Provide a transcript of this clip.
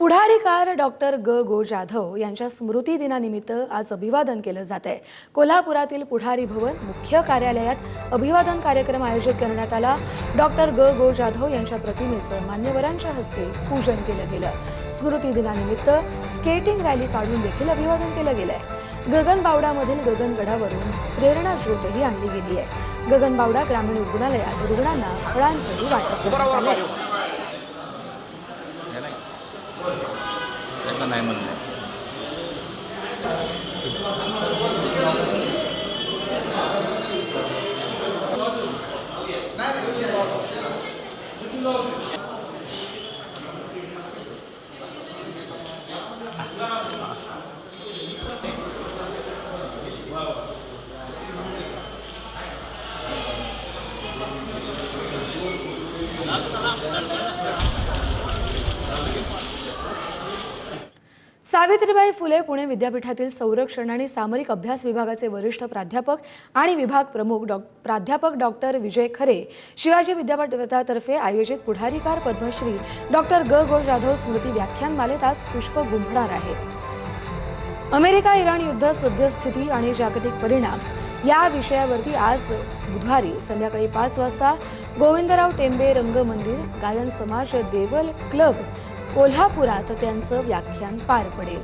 पुढारीकार doctor गो जाधव यांच्या स्मृती दिनानिमित्त आज अभिवादन केलं जात आहे। कोल्हापुरातील पुढारी भवन मुख्य कार्यालयात अभिवादन कार्यक्रम आयोजित करण्यात आला। डॉक्टर गो जाधव यांच्या प्रतिमेचं मान्यवरांच्या हस्ते पूजन केलं गेलं। स्मृती दिनानिमित्त स्केटिंग रॅली काढून देखील अभिवादन केलं गेलंय। गगनबावडामधील गगनगडावरून प्रेरणा ज्योतही आणली गेली आहे। गगनबावडा ग्रामीण रुग्णालयात रुग्णांना फळांचंही वाटप करण्यात आलंय। नाही म्हणलं सावित्रीबाई फुले पुणे विद्यापीठातील संरक्षण आणि सामरिक अभ्यास विभागाचे वरिष्ठ प्राध्यापक आणि विभाग प्रमुख प्राध्यापक डॉक्टर विजय खरे शिवाजी विद्यापीठातर्फे आयोजित पुढारीकार पद्मश्री डॉक्टर गो जाधव स्मृती व्याख्यानमालेत आज पुष्प गुंफणार आहेत। अमेरिका इराण युद्ध सद्यस्थिती आणि जागतिक परिणाम या विषयावरती आज बुधवारी संध्याकाळी 5 वाजता गोविंदराव टेंबे रंगमंदिर गायन समाज देवल क्लब कोल्हापुरात त्यांचं व्याख्यान पार पडेल।